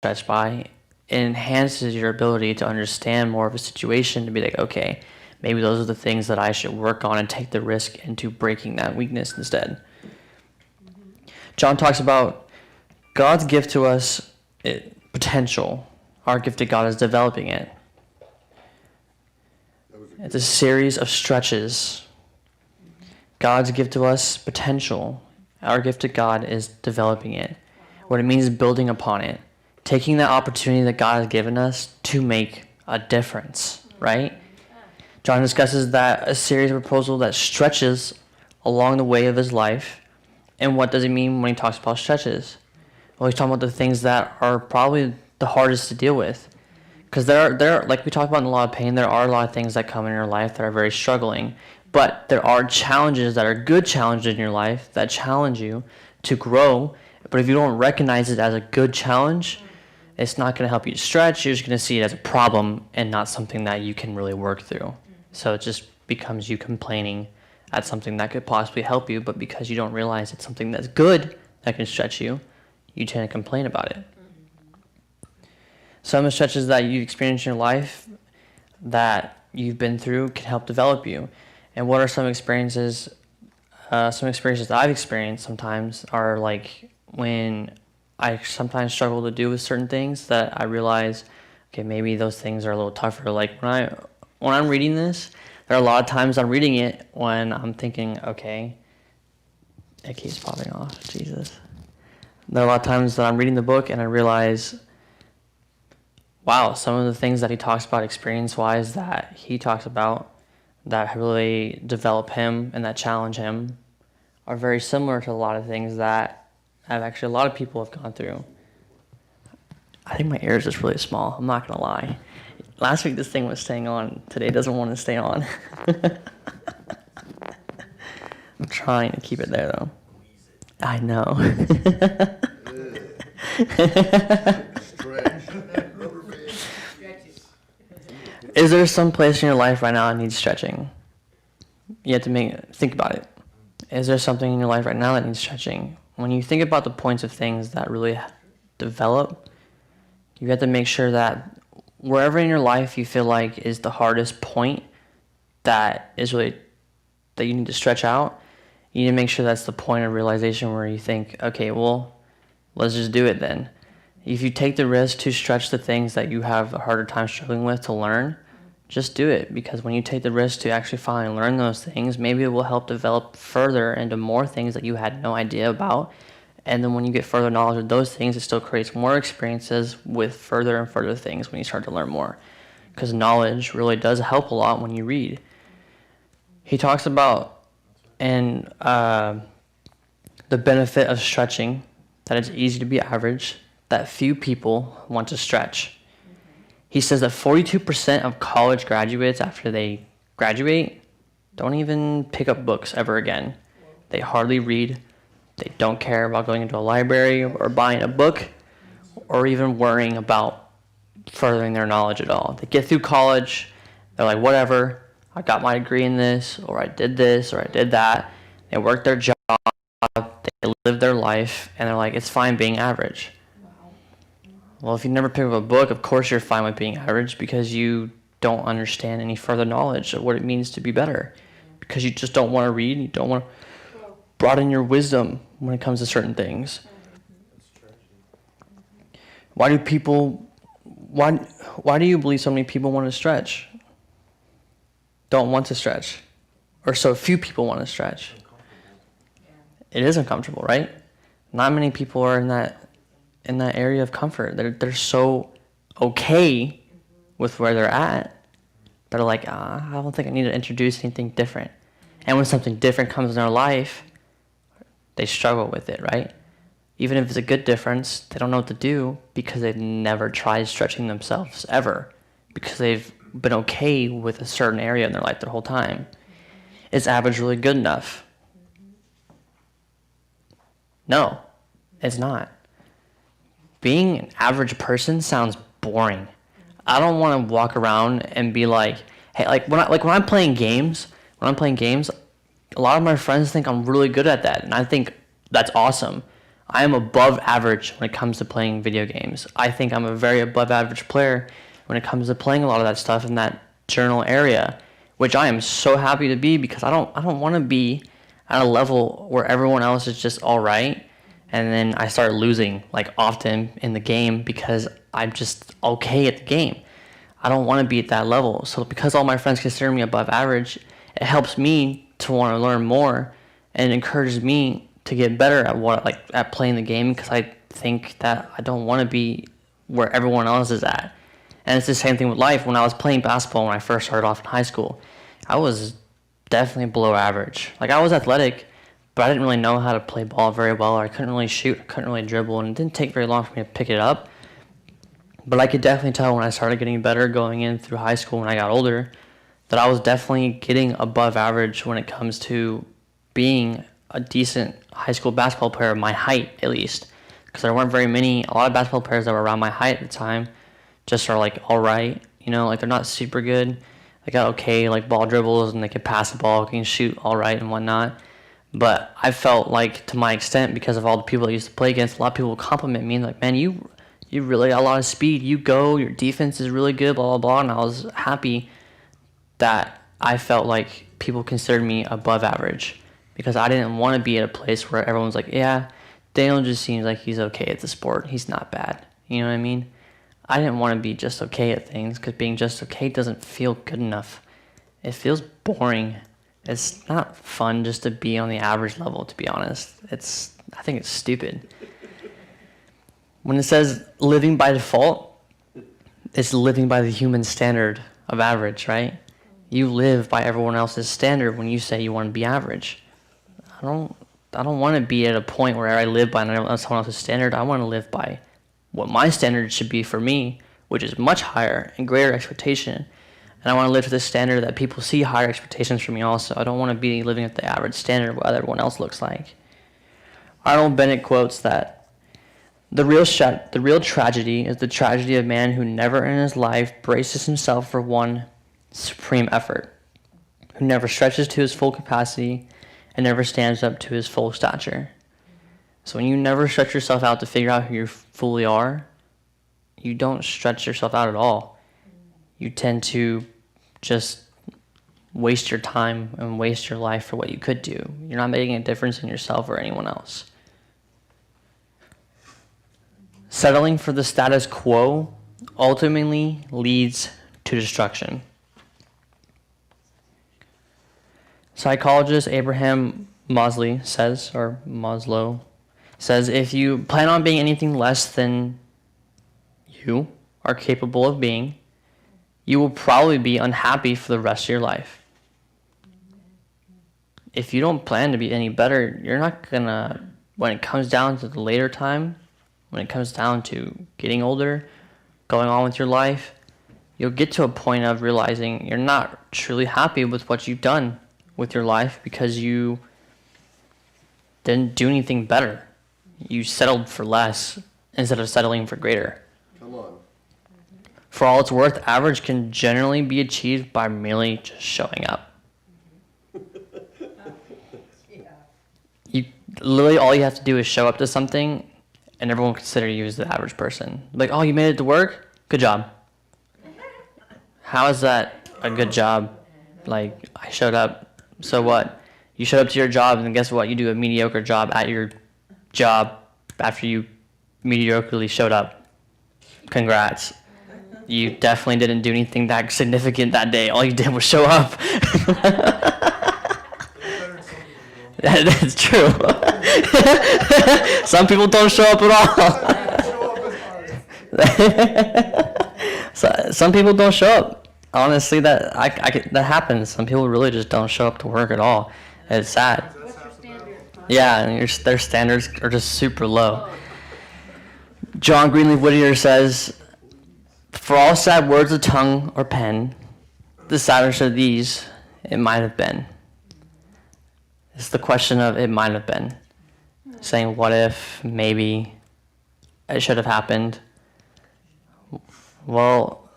stretched by, it enhances your ability to understand more of a situation, to be like, okay, maybe those are the things that I should work on and take the risk into breaking that weakness instead. John talks about God's gift to us, potential. Our gift to God is developing it. It's a series of stretches. God's gift to us, potential. Our gift to God is developing it. What it means is building upon it. Taking that opportunity that God has given us to make a difference, right? John discusses that a series of proposals that stretches along the way of his life. And what does he mean when he talks about stretches? Well, he's talking about the things that are probably the hardest to deal with. Because there are, like we talked about in a lot of pain, there are a lot of things that come in your life that are very struggling. But there are challenges that are good challenges in your life that challenge you to grow. But if you don't recognize it as a good challenge, it's not going to help you stretch. You're just going to see it as a problem and not something that you can really work through. So it just becomes you complaining at something that could possibly help you, but because you don't realize it's something that's good that can stretch you, you tend to complain about it. Some of the stretches that you've experienced in your life that you've been through can help develop you. And what are some experiences? Some experiences that I've experienced sometimes are like when I sometimes struggle to do with certain things that I realize, okay, maybe those things are a little tougher. Like when I'm reading this, there are a lot of times I'm reading it when I'm thinking, okay, it keeps popping off, Jesus. There are a lot of times that I'm reading the book and I realize, wow, some of the things that he talks about experience-wise that he talks about that really develop him and that challenge him are very similar to a lot of things that a lot of people have gone through. I think my ear is just really small. I'm not going to lie. Last week this thing was staying on. Today it doesn't want to stay on. I'm trying to keep it there though. I know. Is there some place in your life right now that needs stretching? You have to think about it. Is there something in your life right now that needs stretching? When you think about the points of things that really develop, you have to make sure that wherever in your life you feel like is the hardest point that you need to stretch out, you need to make sure that's the point of realization where you think, okay, well, let's just do it then. If you take the risk to stretch the things that you have a harder time struggling with to learn, just do it. Because when you take the risk to actually finally learn those things, maybe it will help develop further into more things that you had no idea about. And then when you get further knowledge of those things, it still creates more experiences with further and further things when you start to learn more. Because knowledge really does help a lot when you read. He talks about the benefit of stretching, that it's easy to be average, that few people want to stretch. He says that 42% of college graduates after they graduate don't even pick up books ever again. They hardly read. They don't care about going into a library or buying a book or even worrying about furthering their knowledge at all. They get through college, they're like, whatever, I got my degree in this, or I did this, or I did that. They work their job, they live their life, and they're like, it's fine being average. Well, if you never pick up a book, of course you're fine with being average because you don't understand any further knowledge of what it means to be better. Because you just don't want to read, you don't want to broaden your wisdom when it comes to certain things. Why do you believe so many people want to stretch? Don't want to stretch. Or so few people want to stretch. It is uncomfortable, right? Not many people are in that area of comfort. They're so okay with where they're at. They're like, I don't think I need to introduce anything different. And when something different comes in their life, they struggle with it, right? Even if it's a good difference, they don't know what to do because they've never tried stretching themselves ever, because they've been okay with a certain area in their life their whole time. Is average really good enough? No, it's not. Being an average person sounds boring. I don't want to walk around and be like, hey, when I'm playing games, a lot of my friends think I'm really good at that, and I think that's awesome. I am above average when it comes to playing video games. I think I'm a very above average player when it comes to playing a lot of that stuff in that journal area, which I am so happy to be, because I don't want to be at a level where everyone else is just all right, and then I start losing like often in the game because I'm just okay at the game. I don't want to be at that level. So because all my friends consider me above average, it helps me to want to learn more, and it encourages me to get better at playing the game, because I think that I don't want to be where everyone else is at. And it's the same thing with life. When I was playing basketball when I first started off in high school, I was definitely below average. Like, I was athletic, but I didn't really know how to play ball very well, or I couldn't really shoot, I couldn't really dribble, and it didn't take very long for me to pick it up. But I could definitely tell when I started getting better going in through high school when I got older, that I was definitely getting above average when it comes to being a decent high school basketball player, my height at least. Because there weren't very many, a lot of basketball players that were around my height at the time just are like all right, like they're not super good. They got okay like ball dribbles, and they can pass the ball, can shoot all right and whatnot. But I felt like, to my extent, because of all the people I used to play against, a lot of people would compliment me and like, man, you really got a lot of speed. Your defense is really good, blah, blah, blah. And I was happy that I felt like people considered me above average, because I didn't want to be at a place where everyone's like, yeah, Daniel just seems like he's okay at the sport. He's not bad. You know what I mean? I didn't want to be just okay at things, because being just okay doesn't feel good enough. It feels boring. It's not fun just to be on the average level, to be honest. I think it's stupid. When it says living by default, it's living by the human standard of average, right? You live by everyone else's standard when you say you want to be average. I don't want to be at a point where I live by someone else's standard. I want to live by what my standard should be for me, which is much higher and greater expectation. And I want to live to the standard that people see higher expectations from me also. I don't want to be living at the average standard of what everyone else looks like. Arnold Bennett quotes that the real tragedy is the tragedy of man who never in his life braces himself for one supreme effort, who never stretches to his full capacity and never stands up to his full stature. So when you never stretch yourself out to figure out who you fully are, you don't stretch yourself out at all. You tend to just waste your time and waste your life for what you could do. You're not making a difference in yourself or anyone else. Settling for the status quo ultimately leads to destruction. Psychologist Abraham Maslow says, if you plan on being anything less than you are capable of being, you will probably be unhappy for the rest of your life. If you don't plan to be any better, you're not gonna, when it comes down to the later time, when it comes down to getting older, going on with your life, you'll get to a point of realizing you're not truly happy with what you've done with your life, because you didn't do anything better. You settled for less instead of settling for greater. Come on. For all it's worth, average can generally be achieved by merely just showing up. You literally, all you have to do is show up to something, and everyone will consider you as the average person. Like, oh, you made it to work? Good job. How is that a good job? Like, I showed up. So what? You showed up to your job, and then guess what? You do a mediocre job at your job after you mediocrely showed up. Congrats. You definitely didn't do anything that significant that day. All you did was show up. That's true. Some people don't show up at all. Some people don't show up. Honestly, that happens. Some people really just don't show up to work at all. It's sad. What's your standard? Yeah, and their standards are just super low. John Greenleaf Whittier says, for all sad words of tongue or pen, the saddest of these, it might have been. It's the question of it might have been. Saying what if, maybe, it should have happened. Well,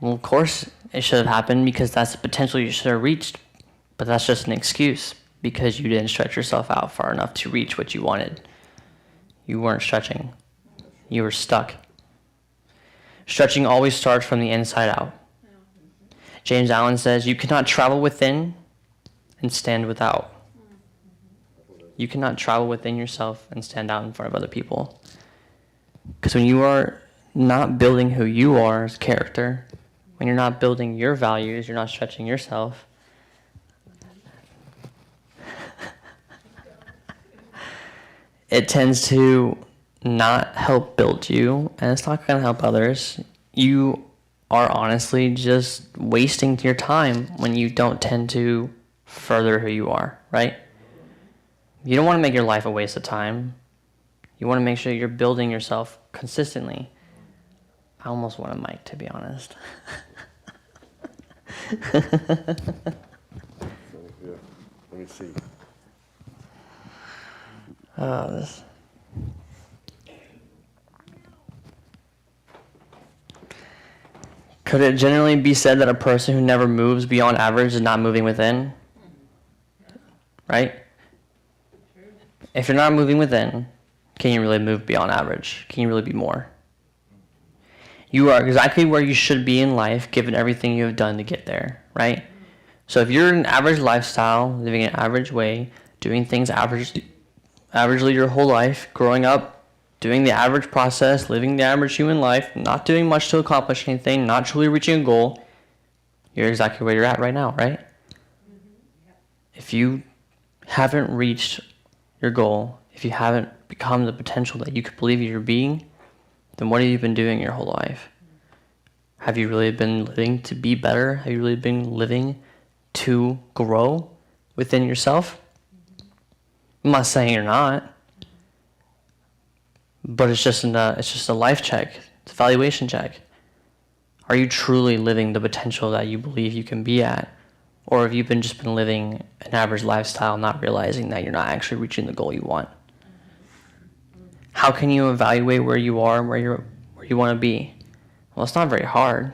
of course it should have happened, because that's the potential you should have reached. But that's just an excuse, because you didn't stretch yourself out far enough to reach what you wanted. You weren't stretching. You were stuck. Stretching always starts from the inside out. James Allen says, you cannot travel within and stand without. You cannot travel within yourself and stand out in front of other people. Because when you are not building who you are as character, when you're not building your values, you're not stretching yourself, it tends to not help build you, and it's not going to help others. You are honestly just wasting your time when you don't tend to further who you are, right? You don't want to make your life a waste of time. You want to make sure you're building yourself consistently. I almost want a mic, to be honest. Yeah, let me see. This. Could it generally be said that a person who never moves beyond average is not moving within? Right? If you're not moving within, can you really move beyond average? Can you really be more? You are exactly where you should be in life, given everything you have done to get there, right? So if you're in an average lifestyle, living an average way, doing things averagely your whole life, growing up, doing the average process, living the average human life, not doing much to accomplish anything, not truly reaching a goal, you're exactly where you're at right now, right? If you haven't reached your goal, if you haven't become the potential that you could believe you're being, then what have you been doing your whole life? Have you really been living to be better? Have you really been living to grow within yourself? I'm not saying you're not, but it's just a life check. It's a valuation check. Are you truly living the potential that you believe you can be at? Or have you just been living an average lifestyle, not realizing that you're not actually reaching the goal you want? How can you evaluate where you are and where you want to be? Well, it's not very hard.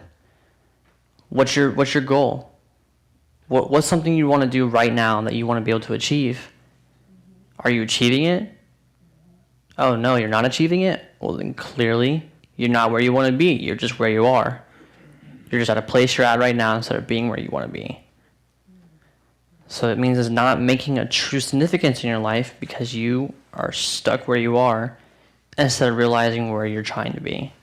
What's your goal? What's something you want to do right now that you want to be able to achieve? Are you achieving it? Oh no, you're not achieving it? Well, then clearly you're not where you want to be. You're just where you are. You're just at a place you're at right now instead of being where you want to be. So it means it's not making a true significance in your life because you are stuck where you are instead of realizing where you're trying to be.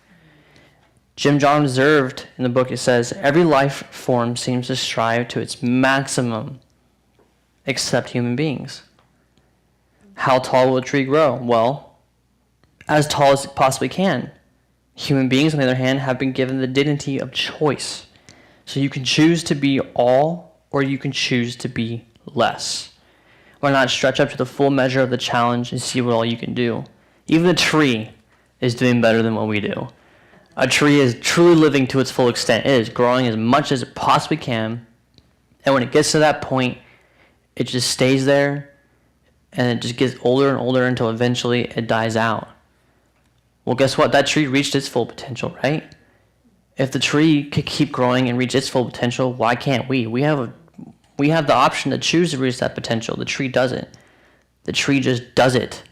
Jim John observed in the book, it says, every life form seems to strive to its maximum except human beings. How tall will a tree grow? Well, as tall as it possibly can. Human beings, on the other hand, have been given the dignity of choice. So you can choose to be all or you can choose to be less. Why not stretch up to the full measure of the challenge and see what all you can do? Even a tree is doing better than what we do. A tree is truly living to its full extent. It is growing as much as it possibly can. And when it gets to that point, it just stays there and it just gets older and older until eventually it dies out. Well, guess what? That tree reached its full potential, right? If the tree could keep growing and reach its full potential, why can't we? We have the option to choose to reach that potential. The tree doesn't. The tree just does it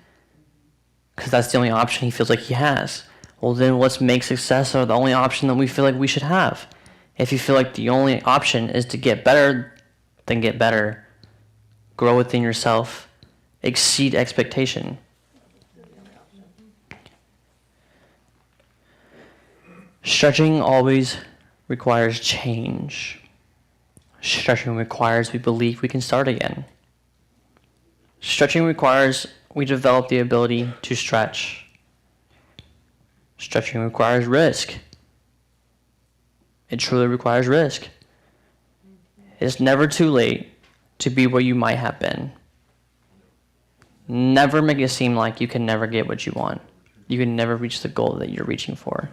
because that's the only option he feels like he has. Well, then let's make success or the only option that we feel like we should have. If you feel like the only option is to get better, then get better. Grow within yourself. Exceed expectation. Stretching always requires change. Stretching requires we believe we can start again. Stretching requires we develop the ability to stretch. Stretching requires risk. It truly requires risk. It's never too late to be where you might have been. Never make it seem like you can never get what you want. You can never reach the goal that you're reaching for.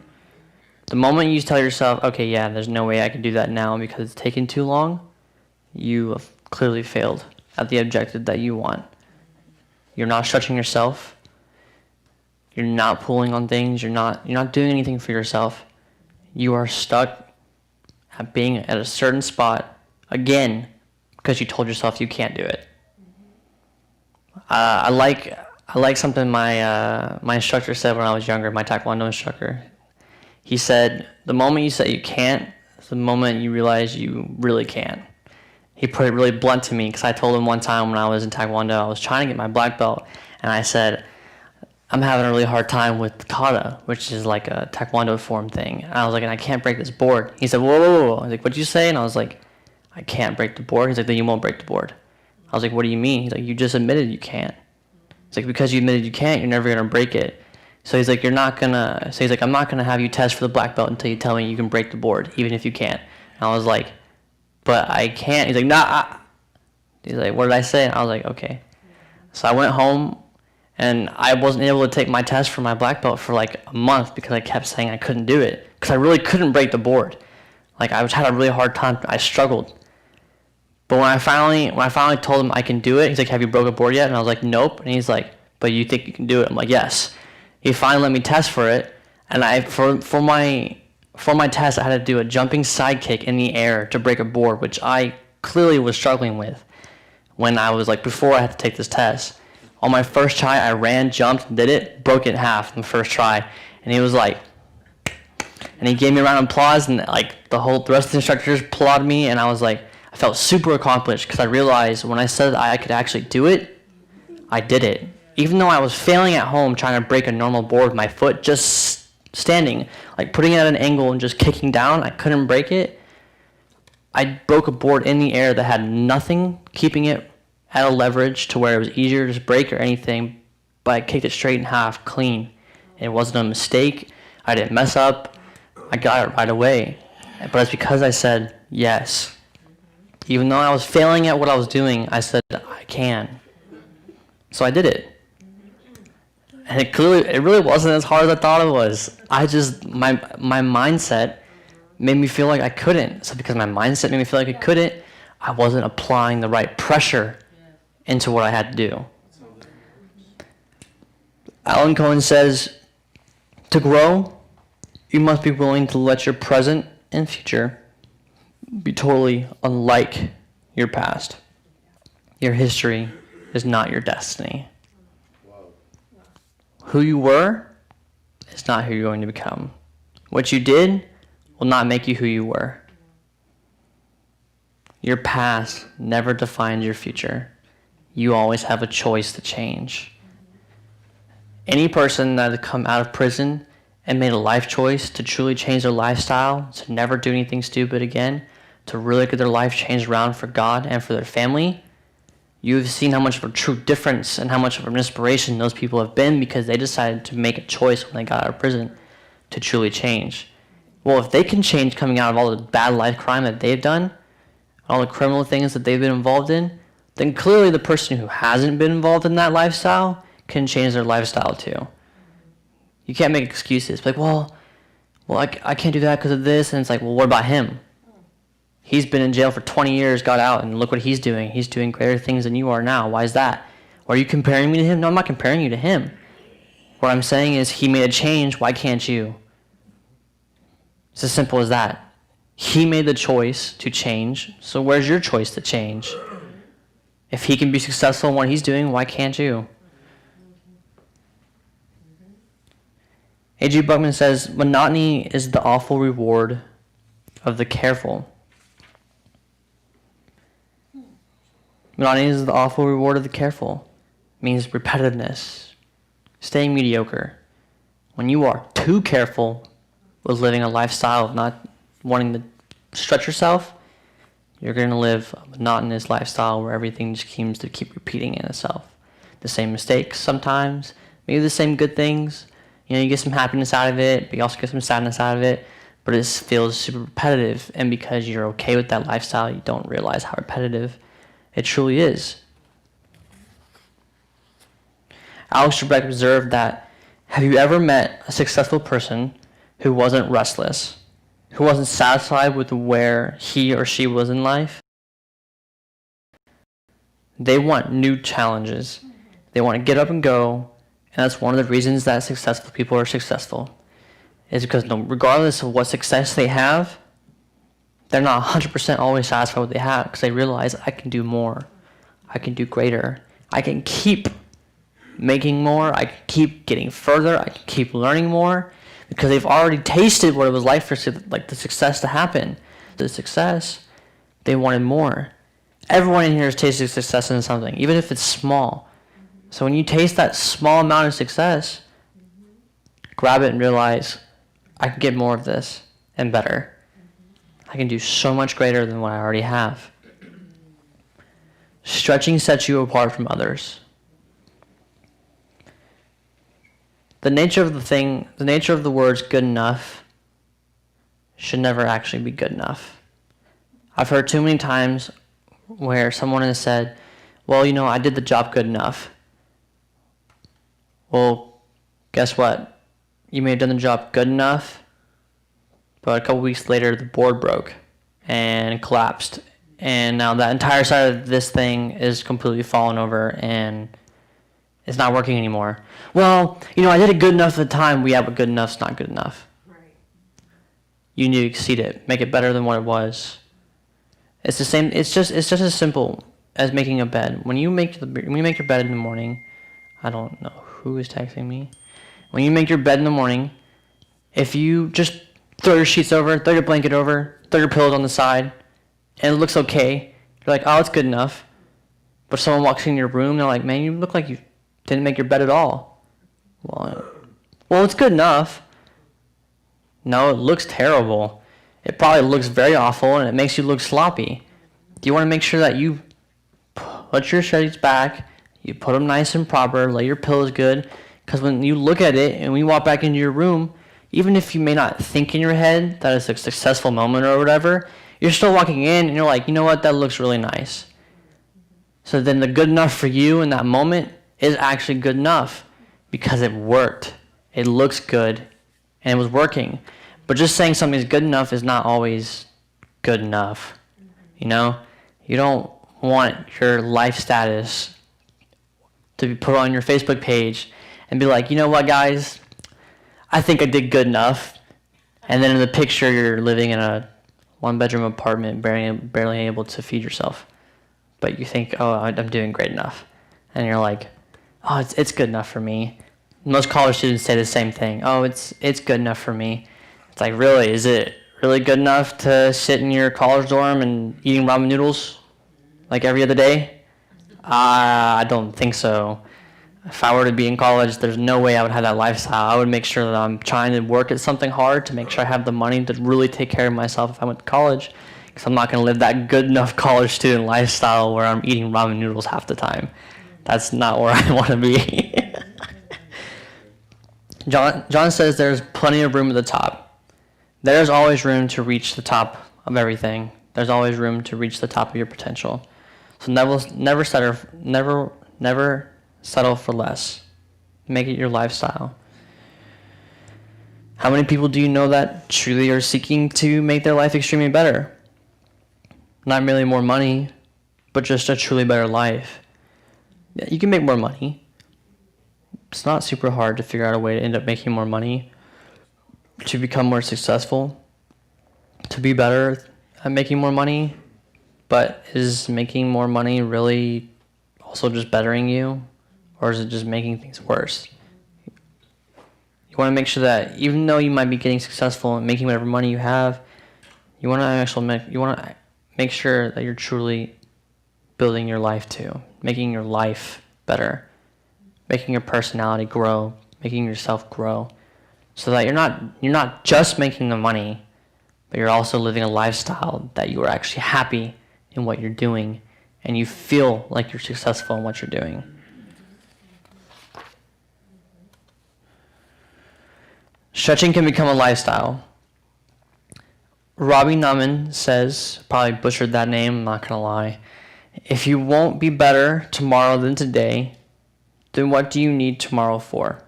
The moment you tell yourself, okay, yeah, there's no way I can do that now because it's taken too long, you have clearly failed at the objective that you want. You're not stretching yourself. You're not pulling on things. You're not doing anything for yourself. You are stuck at being at a certain spot again because you told yourself you can't do it. I I like something my instructor said when I was younger, my Taekwondo instructor. He said, the moment you say you can't, is the moment you realize you really can. He put it really blunt to me because I told him one time when I was in Taekwondo, I was trying to get my black belt, and I said, I'm having a really hard time with kata, which is like a Taekwondo form thing. And I was like, and I can't break this board. He said, whoa, whoa, whoa. I was like, what'd you say? And I was like, I can't break the board. He's like, then you won't break the board. I was like, what do you mean? He's like, you just admitted you can't. It's like, because you admitted you can't, you're never going to break it. So he's like, I'm not going to have you test for the black belt until you tell me you can break the board, even if you can't. And I was like, but I can't. He's like, nah. He's like, what did I say? And I was like, okay. So I went home, and I wasn't able to take my test for my black belt for like a month because I kept saying I couldn't do it because I really couldn't break the board. Like, I had a really hard time. I struggled. But when I finally told him I can do it, he's like, have you broke a board yet? And I was like, nope. And he's like, but you think you can do it? I'm like, yes. He finally let me test for it, and for my test, I had to do a jumping side kick in the air to break a board, which I clearly was struggling with when I was like, before I had to take this test. On my first try, I ran, jumped, did it, broke it in half in the first try, and he was like, and he gave me a round of applause, and like the rest of the instructors applauded me, and I was like, I felt super accomplished because I realized when I said I could actually do it, I did it. Even though I was failing at home trying to break a normal board with my foot, just standing, like putting it at an angle and just kicking down, I couldn't break it. I broke a board in the air that had nothing keeping it at a leverage to where it was easier to just break or anything, but I kicked it straight in half, clean. It wasn't a mistake. I didn't mess up. I got it right away. But it's because I said yes. Even though I was failing at what I was doing, I said I can. So I did it. And it really wasn't as hard as I thought it was. My mindset made me feel like I couldn't. So because my mindset made me feel like I couldn't, I wasn't applying the right pressure into what I had to do. Alan Cohen says, to grow, you must be willing to let your present and future be totally unlike your past. Your history is not your destiny. Who you were is not who you're going to become. What you did will not make you who you were. Your past never defines your future. You always have a choice to change. Any person that has come out of prison and made a life choice to truly change their lifestyle, to never do anything stupid again, to really get their life changed around for God and for their family, you've seen how much of a true difference and how much of an inspiration those people have been because they decided to make a choice when they got out of prison to truly change. Well, if they can change coming out of all the bad life crime that they've done, all the criminal things that they've been involved in, then clearly the person who hasn't been involved in that lifestyle can change their lifestyle too. You can't make excuses. Like, well, I can't do that because of this. And it's like, well, what about him? He's been in jail for 20 years, got out, and look what he's doing. He's doing greater things than you are now. Why is that? Are you comparing me to him? No, I'm not comparing you to him. What I'm saying is he made a change. Why can't you? It's as simple as that. He made the choice to change, so where's your choice to change? If he can be successful in what he's doing, why can't you? A.G. Buckman says, monotony is the awful reward of the careful. Monotony is the awful reward of the careful. It means repetitiveness, staying mediocre. When you are too careful with living a lifestyle of not wanting to stretch yourself, you're going to live a monotonous lifestyle where everything just seems to keep repeating in itself. The same mistakes sometimes, maybe the same good things. You know, you get some happiness out of it, but you also get some sadness out of it, but it feels super repetitive. And because you're okay with that lifestyle, you don't realize how repetitive it truly is. Alex Trebek observed that, have you ever met a successful person who wasn't restless, who wasn't satisfied with where he or she was in life? They want new challenges. They want to get up and go, and that's one of the reasons that successful people are successful, is because regardless of what success they have, they're not 100% always satisfied with what they have because they realize I can do more. I can do greater. I can keep making more. I can keep getting further. I can keep learning more because they've already tasted what it was like for like the success to happen. The success, they wanted more. Everyone in here has tasted success in something, even if it's small. So when you taste that small amount of success, grab it and realize, I can get more of this and better. I can do so much greater than what I already have. Stretching sets you apart from others. The nature of the words good enough should never actually be good enough. I've heard too many times where someone has said, well, I did the job good enough. Well, guess what? You may have done the job good enough, but a couple weeks later the board broke and collapsed. And now that entire side of this thing is completely fallen over and it's not working anymore. Well, I did it good enough at the time. Yeah, but good enough's not good enough. Right. You need to exceed it. Make it better than what it was. It's the same. It's just as simple as making a bed. When you make your bed in the morning, I don't know who is texting me. When you make your bed in the morning, if you just throw your sheets over, throw your blanket over, throw your pillows on the side, and it looks okay, you're like, oh, it's good enough. But someone walks in your room, they're like, man, you look like you didn't make your bed at all. Well, it's good enough. No, it looks terrible. It probably looks very awful, and it makes you look sloppy. Do you want to make sure that you put your sheets back, you put them nice and proper, lay your pillows good, because when you look at it and when you walk back into your room, even if you may not think in your head that it's a successful moment or whatever, you're still walking in and you're like, you know what, that looks really nice. So then the good enough for you in that moment is actually good enough because it worked. It looks good and it was working. But just saying something's good enough is not always good enough. You don't want your life status to be put on your Facebook page and be like, you know what, guys, I think I did good enough. And then in the picture, you're living in a one-bedroom apartment, barely able to feed yourself. But you think, oh, I'm doing great enough. And you're like, oh, it's good enough for me. Most college students say the same thing. Oh, it's good enough for me. It's like, really? Is it really good enough to sit in your college dorm and eating ramen noodles like every other day? I don't think so. If I were to be in college, there's no way I would have that lifestyle. I would make sure that I'm trying to work at something hard to make sure I have the money to really take care of myself if I went to college. Because I'm not going to live that good enough college student lifestyle where I'm eating ramen noodles half the time. That's not where I want to be. John says there's plenty of room at the top. There's always room to reach the top of everything. There's always room to reach the top of your potential. So never settle for less. Make it your lifestyle. How many people do you know that truly are seeking to make their life extremely better? Not merely more money, but just a truly better life. Yeah, you can make more money. It's not super hard to figure out a way to end up making more money, to become more successful, to be better at making more money. But is making more money really also just bettering you? Or is it just making things worse? You want to make sure that even though you might be getting successful and making whatever money you have, you want to make sure that you're truly building your life too, making your life better, making your personality grow, making yourself grow, so that you're not just making the money, but you're also living a lifestyle that you are actually happy in what you're doing and you feel like you're successful in what you're doing. Stretching can become a lifestyle. Robbie Nauman says, probably butchered that name, I'm not gonna lie. If you won't be better tomorrow than today, then what do you need tomorrow for?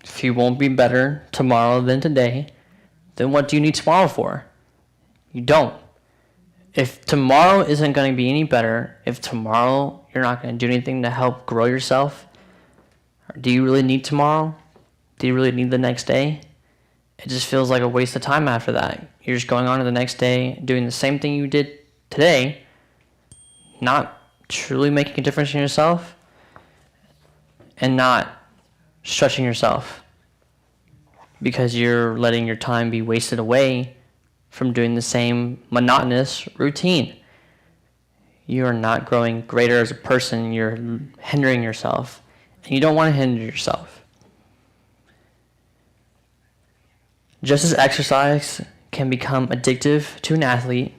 If you won't be better tomorrow than today, then what do you need tomorrow for? You don't. If tomorrow isn't going to be any better, if tomorrow you're not going to do anything to help grow yourself, do you really need tomorrow? Do you really need the next day? It just feels like a waste of time after that. You're just going on to the next day, doing the same thing you did today, not truly making a difference in yourself and not stretching yourself because you're letting your time be wasted away from doing the same monotonous routine. You are not growing greater as a person. You're hindering yourself, and you don't want to hinder yourself. Just as exercise can become addictive to an athlete,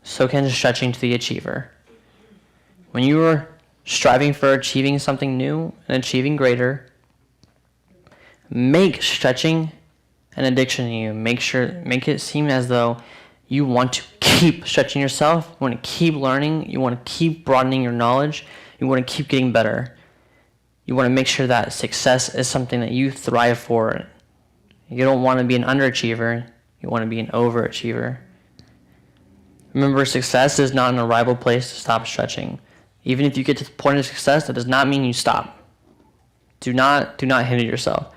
so can stretching to the achiever. When you are striving for achieving something new and achieving greater, make stretching an addiction to you. Make it seem as though you want to keep stretching yourself, you want to keep learning, you want to keep broadening your knowledge, you want to keep getting better. You want to make sure that success is something that you thrive for. You don't want to be an underachiever, you want to be an overachiever. Remember, success is not an arrival place to stop stretching. Even if you get to the point of success, that does not mean you stop. Do not hinder yourself.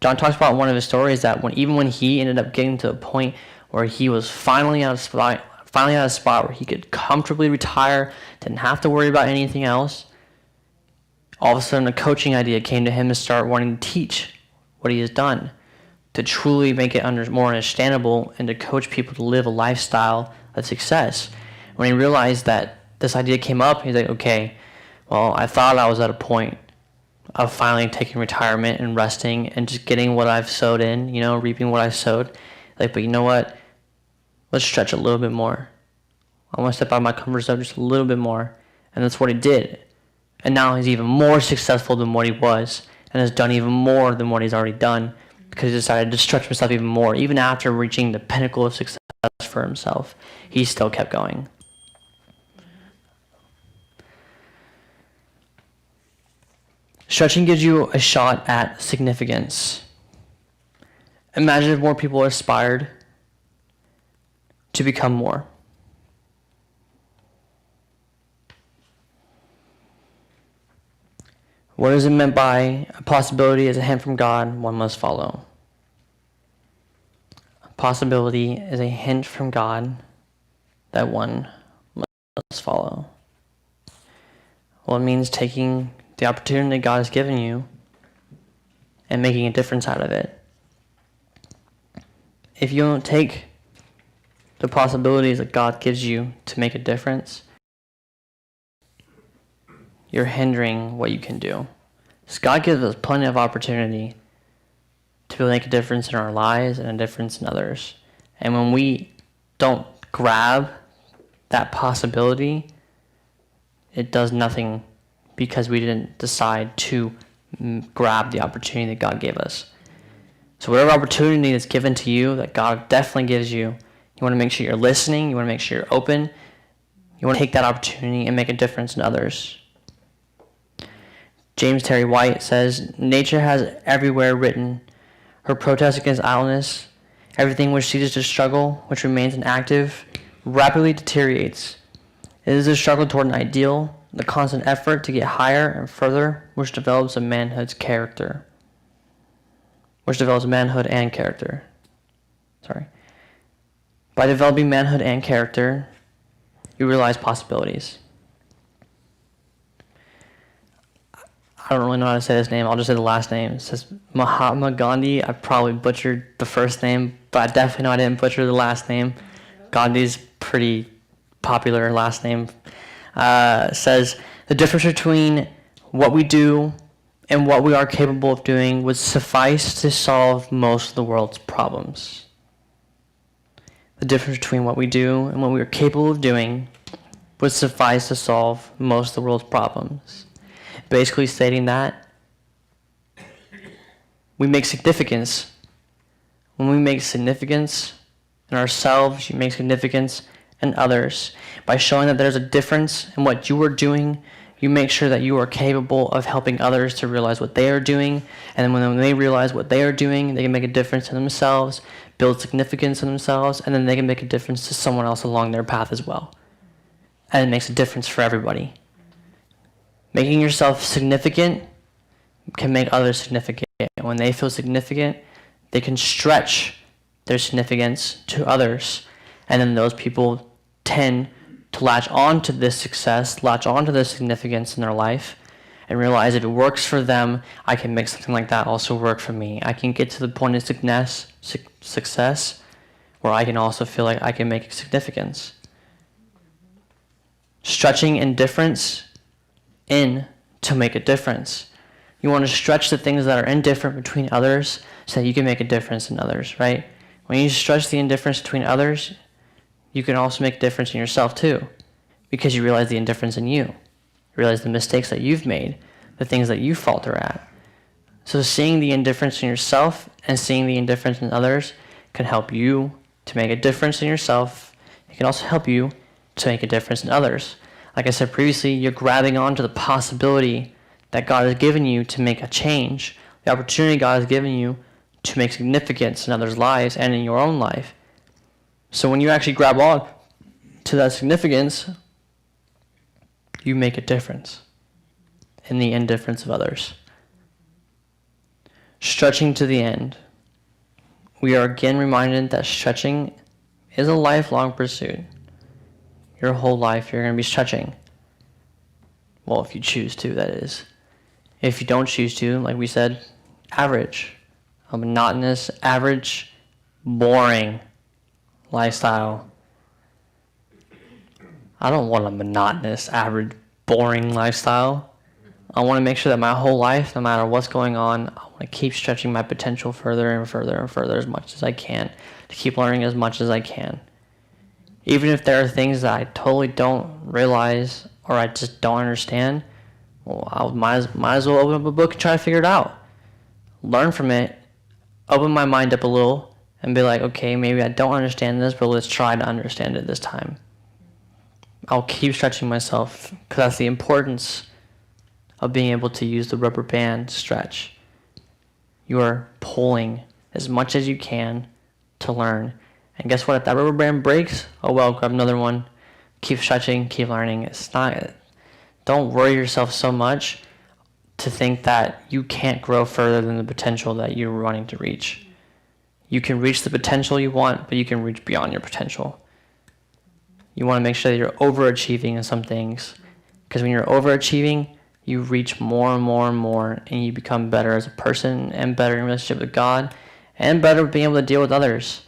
John talks about one of his stories that even when he ended up getting to a point where he was finally at a spot where he could comfortably retire, didn't have to worry about anything else, all of a sudden a coaching idea came to him to start wanting to teach what he has done, to truly make it more understandable and to coach people to live a lifestyle of success. When he realized that this idea came up, he's like, okay, well, I thought I was at a point of finally taking retirement and resting and just getting what I've sowed in, reaping what I sowed. But you know what? Let's stretch a little bit more. I want to step out of my comfort zone just a little bit more. And that's what he did. And now he's even more successful than what he was and has done even more than what he's already done because he decided to stretch himself even more. Even after reaching the pinnacle of success for himself, he still kept going. Stretching gives you a shot at significance. Imagine if more people aspired to become more. What is it meant by a possibility is a hint from God one must follow? A possibility is a hint from God that one must follow. Well, it means taking the opportunity God has given you and making a difference out of it. If you don't take the possibilities that God gives you to make a difference, you're hindering what you can do. So God gives us plenty of opportunity to make a difference in our lives and a difference in others. And when we don't grab that possibility, it does nothing because we didn't decide to grab the opportunity that God gave us. So whatever opportunity that's given to you, that God definitely gives you, you want to make sure you're listening, you want to make sure you're open, you want to take that opportunity and make a difference in others. James Terry White says, nature has everywhere written her protest against idleness. Everything which ceases to struggle, which remains inactive, rapidly deteriorates. It is the struggle toward an ideal, the constant effort to get higher and further, which develops a manhood's character. Which develops manhood and character. By developing manhood and character, you realize possibilities. I don't really know how to say this name. I'll just say the last name. It says Mahatma Gandhi. I probably butchered the first name, but I definitely know I didn't butcher the last name. Gandhi's pretty popular last name. Says the difference between what we do and what we are capable of doing would suffice to solve most of the world's problems. The difference between what we do and what we are capable of doing would suffice to solve most of the world's problems. Basically stating that we make significance. When we make significance in ourselves, you make significance in others. By showing that there's a difference in what you are doing, you make sure that you are capable of helping others to realize what they are doing. And then when they realize what they are doing, they can make a difference in themselves, build significance in themselves, and then they can make a difference to someone else along their path as well. And it makes a difference for everybody. Making yourself significant can make others significant. And when they feel significant, they can stretch their significance to others. And then those people tend to latch on to this success, latch on to this significance in their life, and realize if it works for them, I can make something like that also work for me. I can get to the point of success where I can also feel like I can make a significance. Stretching indifference in to make a difference. You want to stretch the things that are indifferent between others so that you can make a difference in others, right? When you stretch the indifference between others, you can also make a difference in yourself too, because you realize the indifference in you. You realize the mistakes that you've made, the things that you falter at. So seeing the indifference in yourself and seeing the indifference in others can help you to make a difference in yourself. It can also help you to make a difference in others. Like I said previously, you're grabbing onto the possibility that God has given you to make a change, the opportunity God has given you to make significance in others' lives and in your own life. So when you actually grab on to that significance, you make a difference in the indifference of others. Stretching to the end. We are again reminded that stretching is a lifelong pursuit. Your whole life you're going to be stretching. Well, if you choose to, that is. If you don't choose to, like we said, average. A monotonous, average, boring lifestyle. I don't want a monotonous, average, boring lifestyle. I want to make sure that my whole life, no matter what's going on, I want to keep stretching my potential further and further and further as much as I can, to keep learning as much as I can. Even if there are things that I totally don't realize or I just don't understand, well, I might as well open up a book and try to figure it out. Learn from it, open my mind up a little, and be like, okay, maybe I don't understand this, but let's try to understand it this time. I'll keep stretching myself, because that's the importance of being able to use the rubber band stretch. You are pulling as much as you can to learn. And guess what? If that rubber band breaks, oh well, grab another one. Keep stretching, keep learning. Don't worry yourself so much to think that you can't grow further than the potential that you're wanting to reach. You can reach the potential you want, but you can reach beyond your potential. You want to make sure that you're overachieving in some things, because when you're overachieving, you reach more and more and more, and you become better as a person and better in relationship with God and better being able to deal with others.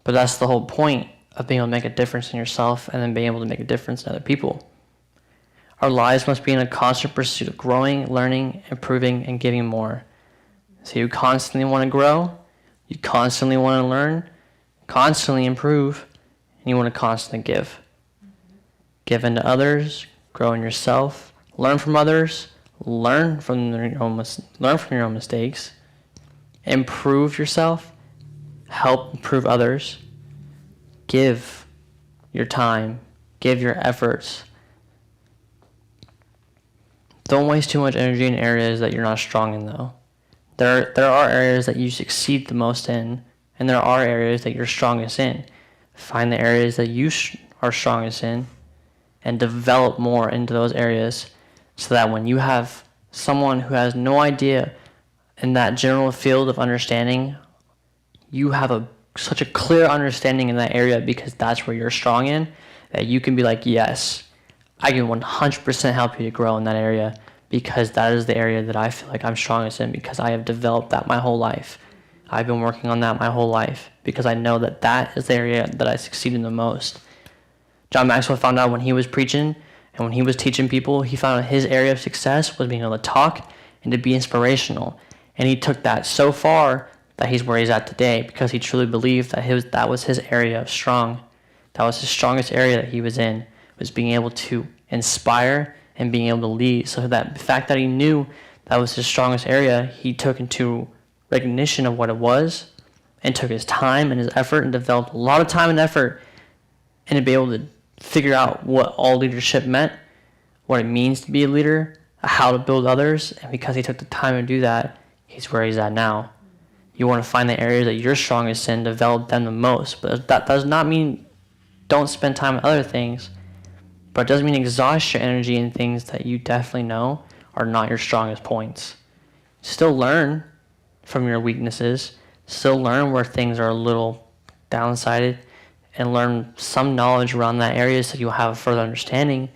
But that's the whole point of being able to make a difference in yourself and then being able to make a difference in other people. Our lives must be in a constant pursuit of growing, learning, improving, and giving more. So you constantly want to grow, you constantly want to learn, constantly improve, and you want to constantly give. Give into others, grow in yourself, learn from others, learn from your own mistakes, improve yourself, help improve others, give your time, give your efforts. Don't waste too much energy in areas that you're not strong in, though. There are areas that you succeed the most in, and there are areas that you're strongest in. Find the areas that you are strongest in and develop more into those areas, so that when you have someone who has no idea in that general field of understanding, you have such a clear understanding in that area, because that's where you're strong in, that you can be like, yes, I can 100% help you to grow in that area, because that is the area that I feel like I'm strongest in, because I have developed that my whole life. I've been working on that my whole life, because I know that that is the area that I succeed in the most. John Maxwell found out when he was preaching and when he was teaching people, he found out his area of success was being able to talk and to be inspirational. And he took that so far that he's where he's at today, because he truly believed that was his area of strong. That was his strongest area that he was in, was being able to inspire and being able to lead. So that the fact that he knew that was his strongest area, he took into recognition of what it was and took his time and his effort and developed a lot of time and effort and to be able to figure out what all leadership meant, what it means to be a leader, how to build others. And because he took the time to do that, he's where he's at now. You want to find the areas that you're strongest in, develop them the most. But that does not mean don't spend time on other things. But it doesn't mean exhaust your energy in things that you definitely know are not your strongest points. Still learn from your weaknesses. Still learn where things are a little downsided. and learn some knowledge around that area so you'll have a further understanding,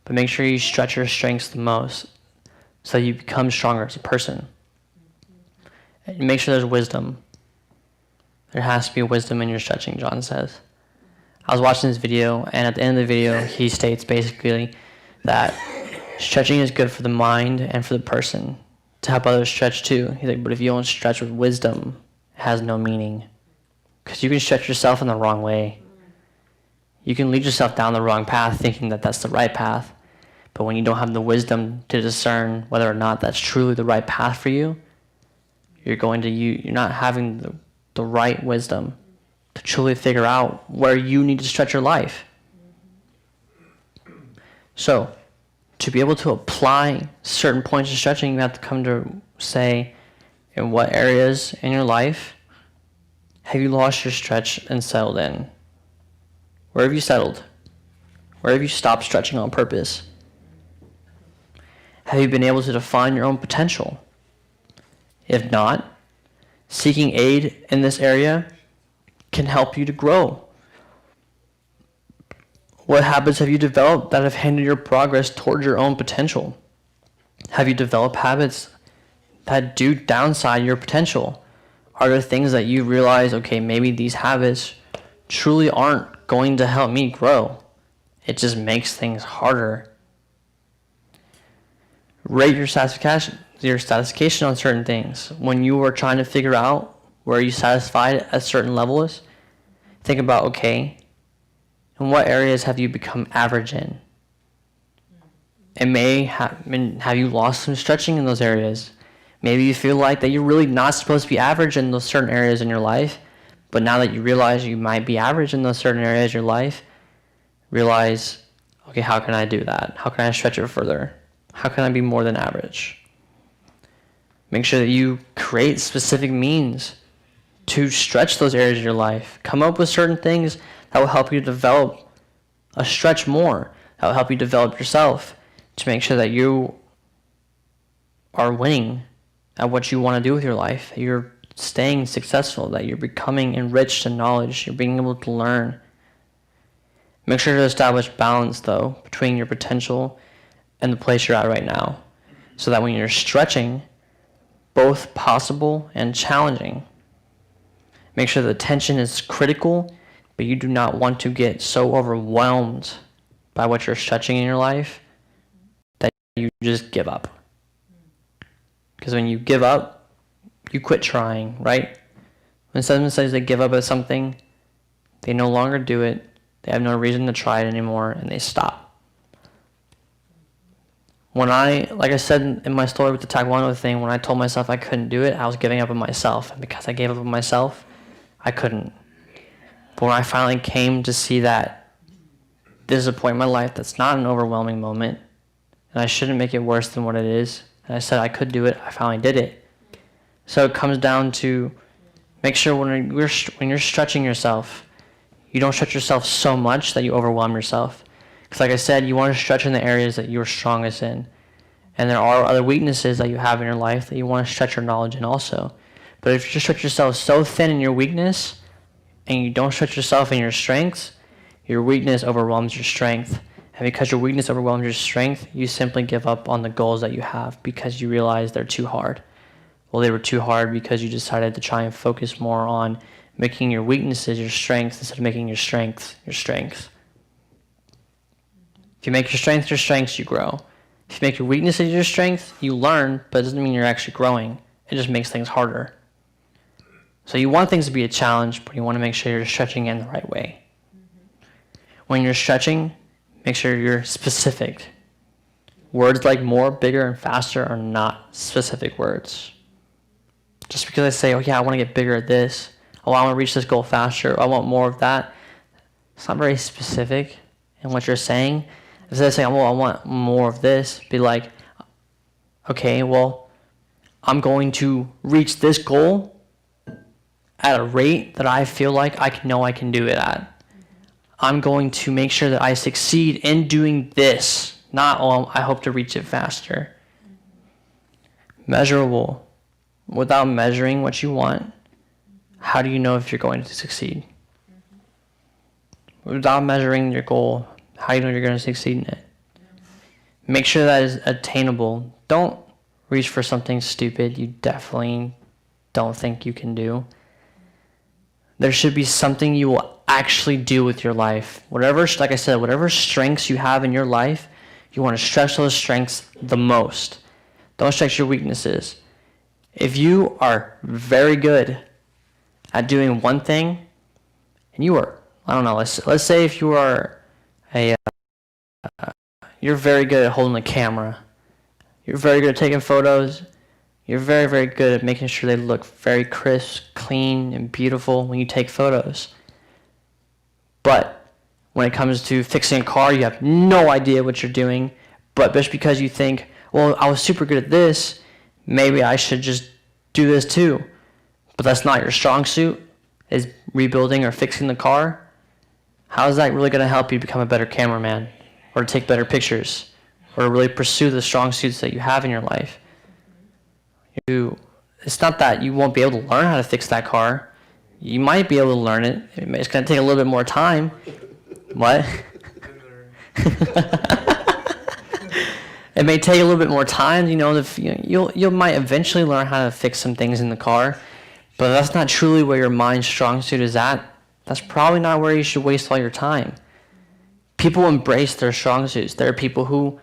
but make sure you stretch your strengths the most so you become stronger as a person. And make sure there's wisdom. There has to be wisdom in your stretching, John says. I was watching this video, and at the end of the video, he states basically that stretching is good for the mind and for the person to help others stretch too. He's like, but if you don't stretch with wisdom, it has no meaning. Because you can stretch yourself in the wrong way. You can lead yourself down the wrong path thinking that that's the right path. But when you don't have the wisdom to discern whether or not that's truly the right path for you, you're not having the right wisdom to truly figure out where you need to stretch your life. So, to be able to apply certain points of stretching, you have to come to say, in what areas in your life have you lost your stretch and settled in? Where have you settled? Where have you stopped stretching on purpose? Have you been able to define your own potential? If not, seeking aid in this area can help you to grow. What habits have you developed that have hindered your progress towards your own potential? Have you developed habits that do downside your potential? Are there things that you realize, okay, maybe these habits truly aren't going to help me grow? It just makes things harder. Rate your satisfaction on certain things. When you are trying to figure out where you're satisfied at certain levels, think about, okay, in what areas have you become average in? Have you lost some stretching in those areas? Maybe you feel like that you're really not supposed to be average in those certain areas in your life, but now that you realize you might be average in those certain areas of your life, realize, okay, how can I do that? How can I stretch it further? How can I be more than average? Make sure that you create specific means to stretch those areas of your life. Come up with certain things that will help you develop a stretch more. That will help you develop yourself to make sure that you are winning at what you want to do with your life. That you're staying successful, that you're becoming enriched in knowledge, you're being able to learn. Make sure to establish balance, though, between your potential and the place you're at right now, so that when you're stretching, both possible and challenging. Make sure the tension is critical, but you do not want to get so overwhelmed by what you're stretching in your life that you just give up. Because when you give up, you quit trying, right? When someone says they give up at something, they no longer do it, they have no reason to try it anymore, and they stop. Like I said in my story with the Taekwondo thing, when I told myself I couldn't do it, I was giving up on myself. And because I gave up on myself, I couldn't. But when I finally came to see that this is a point in my life that's not an overwhelming moment, and I shouldn't make it worse than what it is, and I said I could do it, I finally did it. So it comes down to make sure when you're stretching yourself, you don't stretch yourself so much that you overwhelm yourself. Because like I said, you want to stretch in the areas that you're strongest in. And there are other weaknesses that you have in your life that you want to stretch your knowledge in also. But if you just stretch yourself so thin in your weakness, and you don't stretch yourself in your strengths, your weakness overwhelms your strength. And because your weakness overwhelms your strength, you simply give up on the goals that you have because you realize they're too hard. Well, they were too hard because you decided to try and focus more on making your weaknesses your strengths instead of making your strengths your strengths. If you make your strengths, you grow. If you make your weaknesses your strength, you learn, but it doesn't mean you're actually growing. It just makes things harder. So you want things to be a challenge, but you want to make sure you're stretching in the right way. When you're stretching, make sure you're specific. Words like more, bigger, and faster are not specific words. Just because I say, oh yeah, I want to get bigger at this, oh, I want to reach this goal faster, I want more of that, it's not very specific in what you're saying. Instead of saying, well, I want more of this, be like, okay, well, I'm going to reach this goal at a rate that I feel like I can do it at. I'm going to make sure that I succeed in doing this, not, oh, I hope to reach it faster. Measurable. Without measuring what you want, how do you know if you're going to succeed? without measuring your goal, how do you know you're going to succeed in it? Make sure that is attainable. Don't reach for something stupid you definitely don't think you can do. There should be something you will actually do with your life. Whatever, like I said, whatever strengths you have in your life, you want to stretch those strengths the most. Don't stretch your weaknesses. If you are very good at doing one thing, and you are, I don't know, let's say if you are you're very good at holding the camera. You're very good at taking photos. You're very, very good at making sure they look very crisp, clean, and beautiful when you take photos. But when it comes to fixing a car, you have no idea what you're doing. But just because you think, well, I was super good at this, maybe I should just do this too. But that's not your strong suit, is rebuilding or fixing the car. How is that really going to help you become a better cameraman, or to take better pictures, or really pursue the strong suits that you have in your life? It's not that you won't be able to learn how to fix that car. You might be able to learn it. It's going to take a little bit more time. What? It may take a little bit more time. You might eventually learn how to fix some things in the car, but that's not truly where your mind's strong suit is at. That's probably not where you should waste all your time. People embrace their strong suits. There are people who,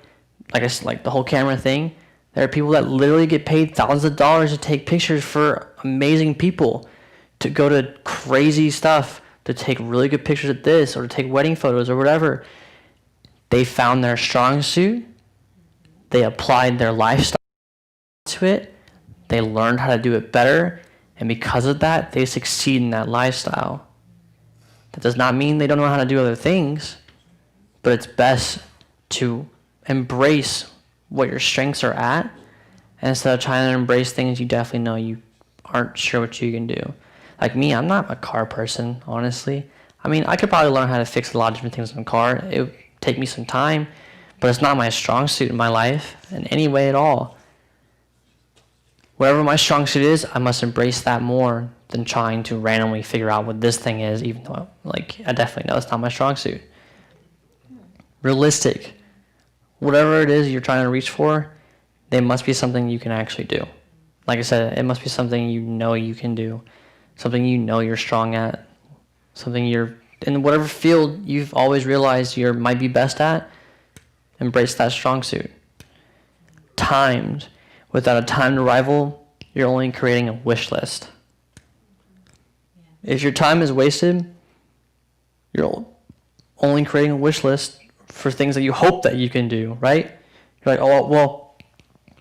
like the whole camera thing, there are people that literally get paid thousands of dollars to take pictures for amazing people, to go to crazy stuff, to take really good pictures of this, or to take wedding photos or whatever. They found their strong suit. They applied their lifestyle to it. They learned how to do it better. And because of that, they succeed in that lifestyle. That does not mean they don't know how to do other things, but it's best to embrace what your strengths are at, and instead of trying to embrace things you definitely know you aren't sure what you can do. Like me, I'm not a car person, honestly. I mean, I could probably learn how to fix a lot of different things in a car. It would take me some time, but it's not my strong suit in my life in any way at all. Whatever my strong suit is, I must embrace that more than trying to randomly figure out what this thing is, even though I definitely know it's not my strong suit. Realistic. Whatever it is you're trying to reach for, they must be something you can actually do. Like I said, it must be something you know you can do, something you know you're strong at, something you're, in whatever field you've always realized you might be best at, embrace that strong suit. Timed. Without a timed arrival, you're only creating a wish list. If your time is wasted, you're only creating a wish list for things that you hope that you can do, right? You're like, oh, well,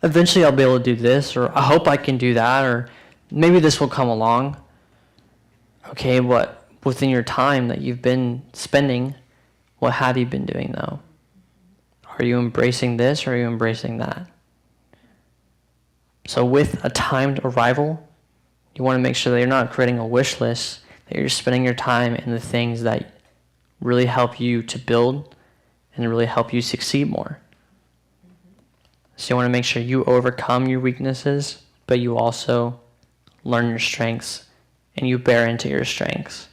eventually I'll be able to do this, or I hope I can do that, or maybe this will come along. Okay, what within your time that you've been spending, what have you been doing though? Are you embracing this, or are you embracing that? So with a timed arrival, you want to make sure that you're not creating a wish list, that you're spending your time in the things that really help you to build and really help you succeed more. So you want to make sure you overcome your weaknesses, but you also learn your strengths and you bear into your strengths.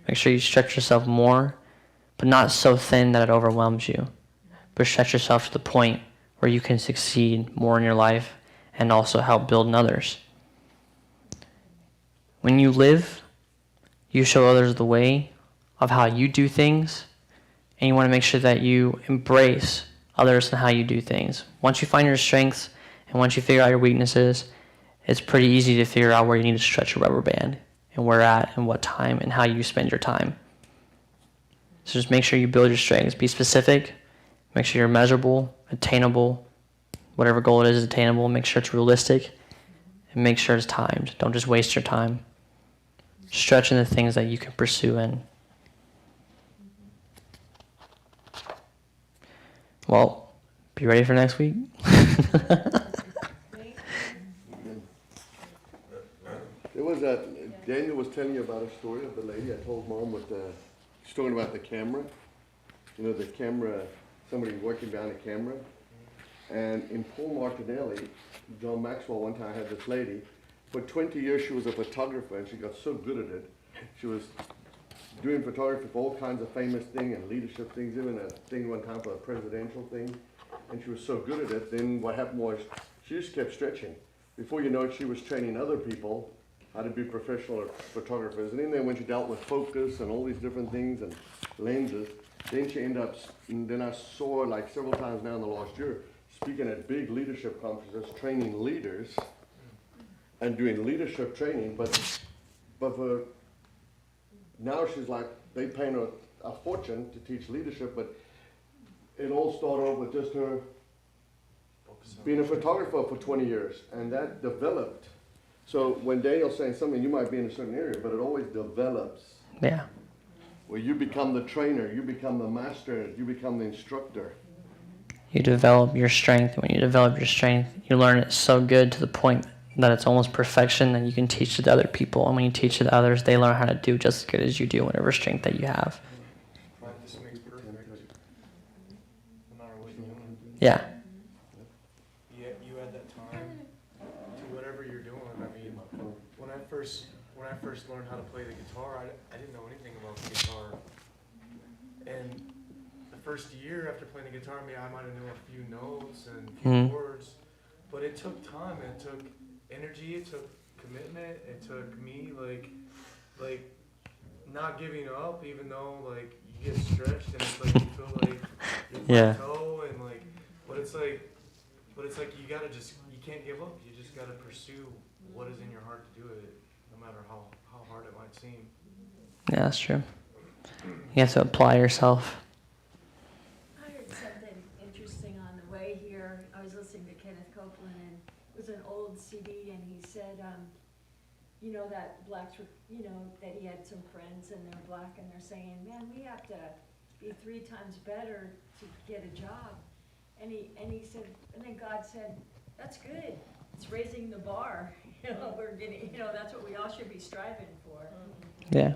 Make sure you stretch yourself more, but not so thin that it overwhelms you, but stretch yourself to the point where you can succeed more in your life and also help build in others. When you live, you show others the way of how you do things, and you want to make sure that you embrace others and how you do things. Once you find your strengths and once you figure out your weaknesses, it's pretty easy to figure out where you need to stretch your rubber band and where at and what time and how you spend your time. So just make sure you build your strengths. Be specific. Make sure you're measurable, attainable. Whatever goal it is attainable. Make sure it's realistic. And make sure it's timed. Don't just waste your time. Stretch in the things that you can pursue in. Well, be ready for next week. There was Daniel was telling you about a story of the lady. I told Mom with she's talking about the camera. You know, the camera, somebody working behind the camera. And in Paul Martinelli, John Maxwell one time had this lady. For 20 years she was a photographer and she got so good at it. She was doing photography for all kinds of famous things and leadership things, even a thing one time for a presidential thing. And she was so good at it, then what happened was she just kept stretching. Before you know it, she was training other people how to be professional photographers. And then when she dealt with focus and all these different things and lenses, then she ended up, and then I saw her like several times now in the last year, speaking at big leadership conferences, training leaders and doing leadership training, but for, now she's like, they pay her a fortune to teach leadership, but it all started off with just her being a photographer for 20 years, and that developed. So when Daniel's saying something, you might be in a certain area, but it always develops. Yeah. Where you become the trainer, you become the master, you become the instructor. You develop your strength. When you develop your strength, you learn it so good to the point that it's almost perfection, and you can teach it to other people. And when you teach it to others, they learn how to do just as good as you do, whatever strength that you have. Practice makes perfect. No matter what you're doing. Yeah. You add that time to whatever you're doing. I mean, when I first learned how to play the guitar, I didn't know anything about the guitar. And the first year after playing the guitar, I might have known a few notes and a few chords, but it took time. It took energy. It took commitment. It took me like not giving up, even though like you get stretched and it's like you feel like you're plateau and like, but it's like you gotta you can't give up. You just gotta pursue what is in your heart to do it, no matter how hard it might seem. Yeah, that's true. You have to apply yourself. I heard something interesting on the way here. I was listening to Kenneth Copeland, and it was an old CD, and he said, you know, that blacks were, you know, that he had some friends and they're black, and they're saying, man, we have to be 3 times better to get a job. And he said, and then God said, that's good. It's raising the bar. You know, we're getting, you know, that's what we all should be striving for. Yeah.